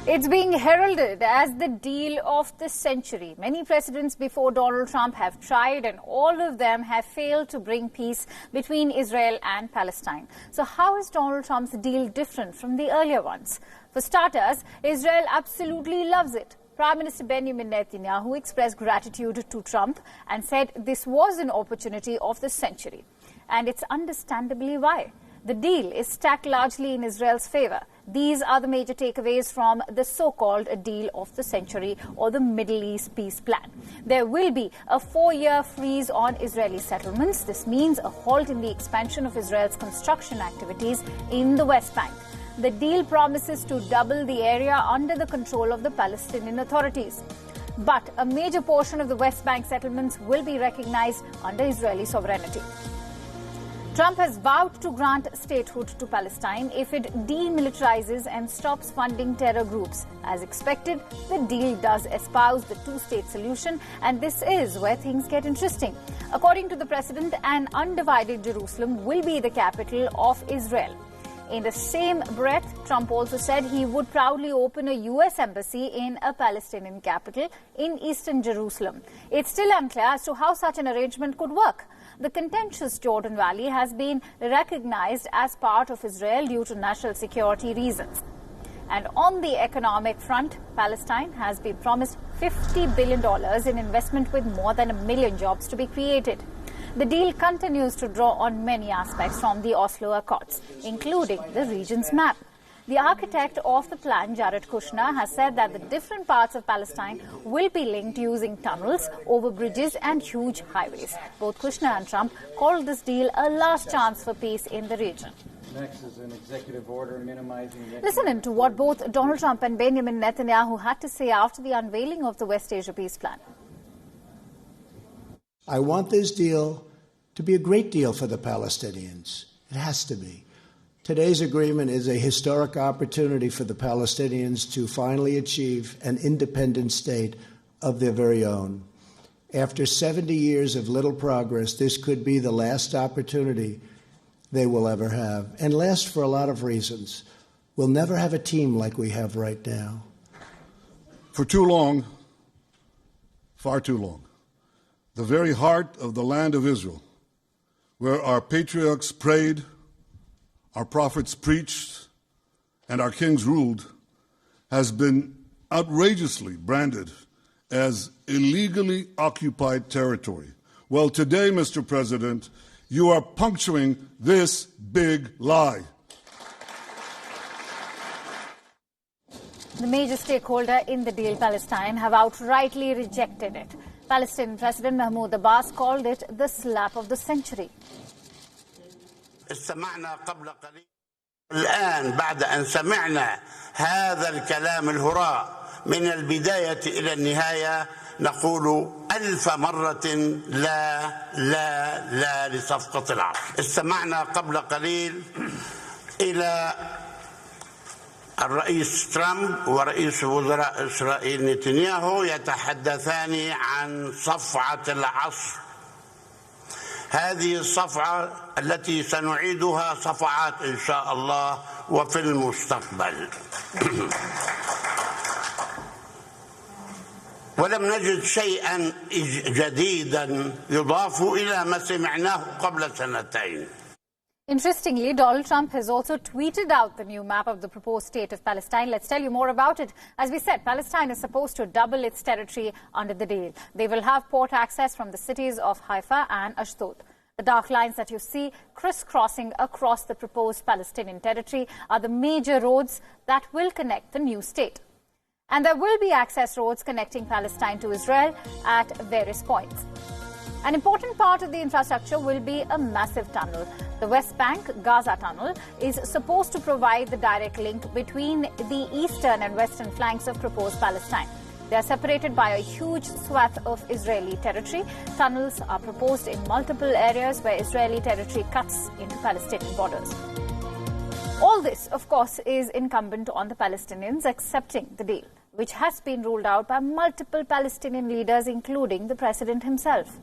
It's being heralded as the deal of the century. Many presidents before Donald Trump have tried, and all of them have failed to bring peace between Israel and Palestine. So how is Donald Trump's deal different from the earlier ones? For starters, Israel absolutely loves it. Prime Minister Benjamin Netanyahu expressed gratitude to Trump and said this was an opportunity of the century. And it's understandably why. The deal is stacked largely in Israel's favor. These are the major takeaways from the so-called deal of the century, or the Middle East peace plan. There will be a 4-year freeze on Israeli settlements. This means a halt in the expansion of Israel's construction activities in the West Bank. The deal promises to double the area under the control of the Palestinian authorities. But a major portion of the West Bank settlements will be recognized under Israeli sovereignty. Trump has vowed to grant statehood to Palestine if it demilitarizes and stops funding terror groups. As expected, the deal does espouse the two-state solution, and this is where things get interesting. According to the president, an undivided Jerusalem will be the capital of Israel. In the same breath, Trump also said he would proudly open a U.S. embassy in a Palestinian capital in eastern Jerusalem. It's still unclear as to how such an arrangement could work. The contentious Jordan Valley has been recognized as part of Israel due to national security reasons. And on the economic front, Palestine has been promised $50 billion in investment, with more than 1 million jobs to be created. The deal continues to draw on many aspects from the Oslo Accords, including the region's map. The architect of the plan, Jared Kushner, has said that the different parts of Palestine will be linked using tunnels, over bridges and huge highways. Both Kushner and Trump called this deal a last chance for peace in the region. Next is an executive order minimizing... Listen in to what both Donald Trump and Benjamin Netanyahu had to say after the unveiling of the West Asia peace plan. I want this deal to be a great deal for the Palestinians. It has to be. Today's agreement is a historic opportunity for the Palestinians to finally achieve an independent state of their very own. After 70 years of little progress, this could be the last opportunity they will ever have, and last for a lot of reasons. We'll never have a team like we have right now. For too long, far too long, the very heart of the land of Israel, where our patriarchs prayed, our prophets preached, and our kings ruled, has been outrageously branded as illegally occupied territory. Well, today, Mr. President, you are puncturing this big lie. The major stakeholder in the deal, Palestine, have outrightly rejected it. Palestinian President Mahmoud Abbas called it the slap of the century. استمعنا قبل قليل الآن بعد أن سمعنا هذا الكلام الهراء من البداية إلى النهاية نقول 1000 مرة لا لا لا لصفقة العرش. استمعنا قبل قليل إلى الرئيس ترامب ورئيس وزراء إسرائيل نتنياهو يتحدثان عن صفعة العصر. هذه الصفعة التي سنعيدها صفعات إن شاء الله وفي المستقبل. ولم نجد شيئا جديدا يضاف إلى ما سمعناه قبل سنتين. Interestingly, Donald Trump has also tweeted out the new map of the proposed state of Palestine. Let's tell you more about it. As we said, Palestine is supposed to double its territory under the deal. They will have port access from the cities of Haifa and Ashdod. The dark lines that you see crisscrossing across the proposed Palestinian territory are the major roads that will connect the new state. And there will be access roads connecting Palestine to Israel at various points. An important part of the infrastructure will be a massive tunnel. The West Bank Gaza Tunnel is supposed to provide the direct link between the eastern and western flanks of proposed Palestine. They are separated by a huge swath of Israeli territory. Tunnels are proposed in multiple areas where Israeli territory cuts into Palestinian borders. All this, of course, is incumbent on the Palestinians accepting the deal, which has been ruled out by multiple Palestinian leaders, including the president himself.